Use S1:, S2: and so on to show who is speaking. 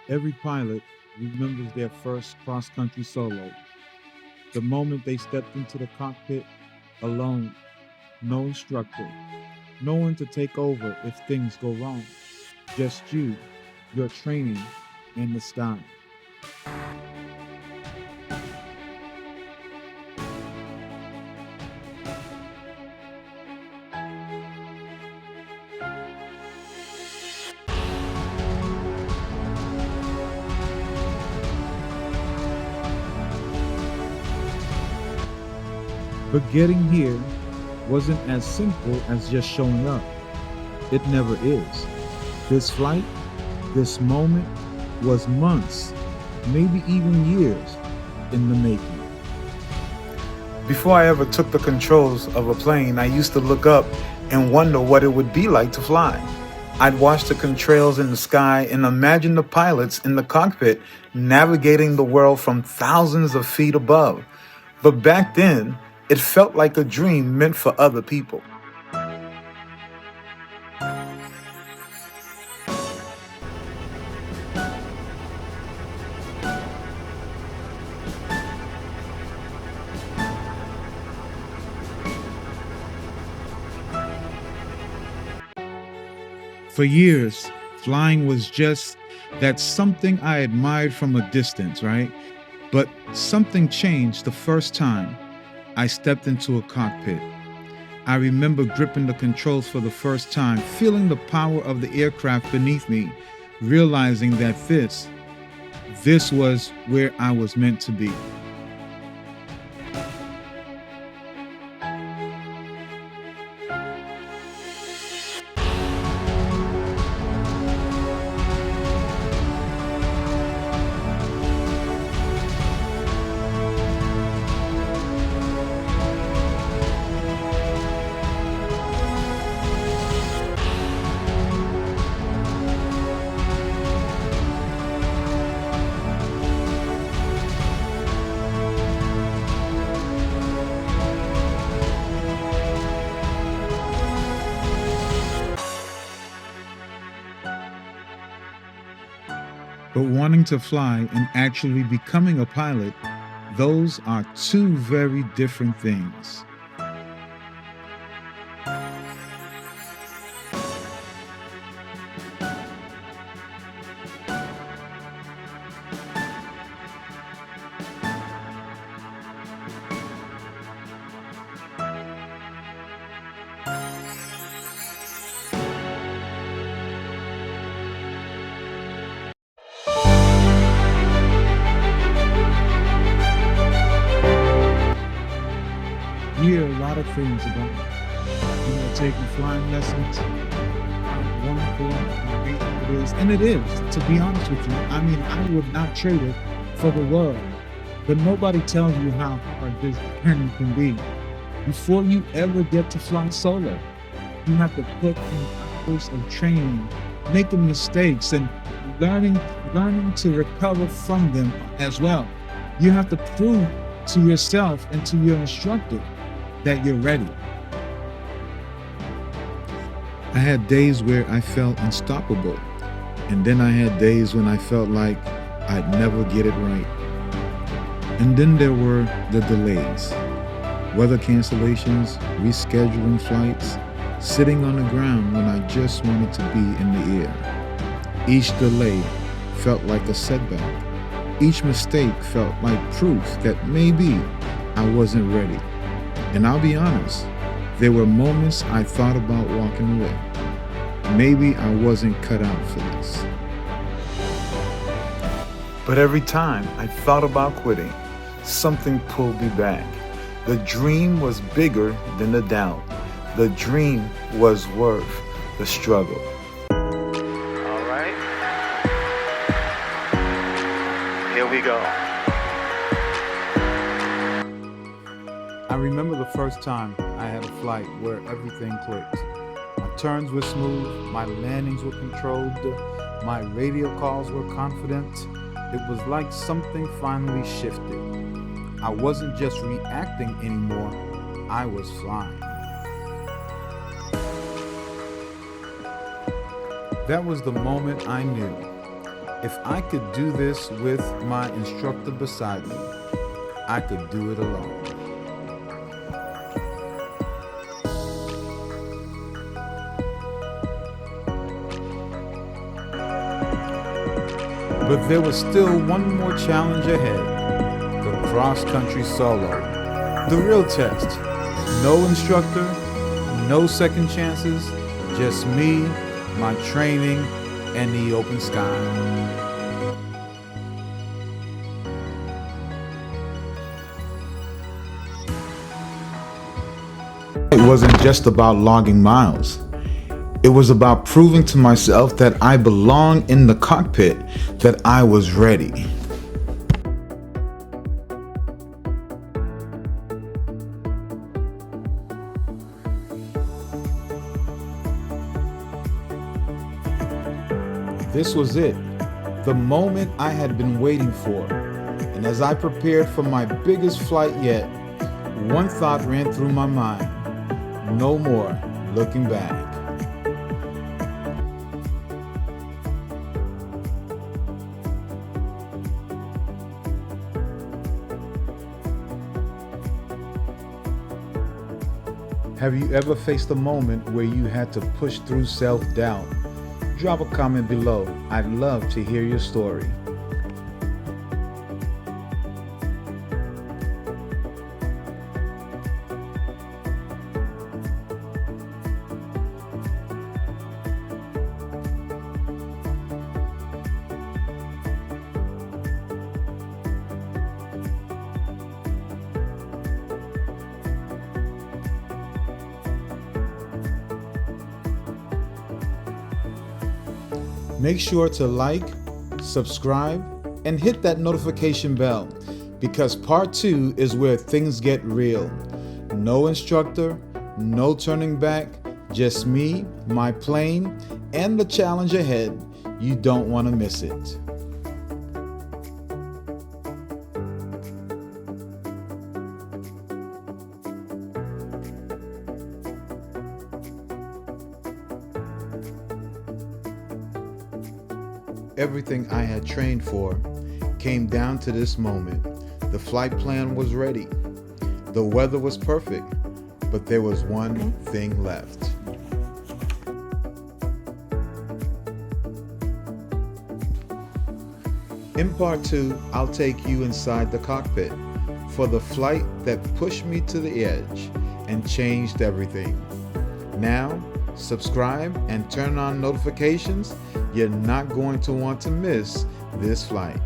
S1: Every pilot remembers their first cross country solo, the moment they stepped into the cockpit alone, no instructor, no one to take over if things go wrong, just you, your training, and the sky. But getting here wasn't as simple as just showing up. It never is. This flight, this moment was months, maybe even years in the making.
S2: Before I ever took the controls of a plane, I used to look up and wonder what it would be like to fly. I'd watch the contrails in the sky and imagine the pilots in the cockpit navigating the world from thousands of feet above. But back then, it felt like a dream meant for other people.
S1: For years, flying was just that something I admired from a distance, right? But something changed the first time I stepped into a cockpit. I remember gripping the controls for the first time, feeling the power of the aircraft beneath me, realizing that this was where I was meant to be. But wanting to fly and actually becoming a pilot, those are two very different things. You hear a lot of things about, taking flying lessons, how wonderful and great it is. And it is, to be honest with you. I mean, I would not trade it for the world. But nobody tells you how hard this journey can be. Before you ever get to fly solo, you have to put in hours of training, making mistakes and learning to recover from them as well. You have to prove to yourself and to your instructor that you're ready. I had days where I felt unstoppable, and then I had days when I felt like I'd never get it right. And then there were the delays, weather cancellations, rescheduling flights, sitting on the ground when I just wanted to be in the air. Each delay felt like a setback. Each mistake felt like proof that maybe I wasn't ready. And I'll be honest, there were moments I thought about walking away. Maybe I wasn't cut out for this.
S2: But every time I thought about quitting, something pulled me back. The dream was bigger than the doubt. The dream was worth the struggle.
S3: All right. Here we go.
S1: I remember the first time I had a flight where everything clicked. My turns were smooth, my landings were controlled, my radio calls were confident. It was like something finally shifted. I wasn't just reacting anymore, I was flying. That was the moment I knew
S2: If I could do this with my instructor beside me, I could do it alone. But there was still one more challenge ahead, the cross-country solo, the real test. No instructor, no second chances, just me, my training, and the open sky. It wasn't just about logging miles. It was about proving to myself that I belong in the cockpit, that I was ready. This was it, the moment I had been waiting for. And as I prepared for my biggest flight yet, one thought ran through my mind: no more looking back. Have you ever faced a moment where you had to push through self-doubt? Drop a comment below. I'd love to hear your story. Make sure to like, subscribe, and hit that notification bell, because part 2 is where things get real. No instructor, no turning back, just me, my plane, and the challenge ahead. You don't want to miss it. Everything I had trained for came down to this moment. The flight plan was ready. The weather was perfect, but there was one thing left. In part 2, I'll take you inside the cockpit for the flight that pushed me to the edge and changed everything. Now, subscribe and turn on notifications. You're not going to want to miss this flight.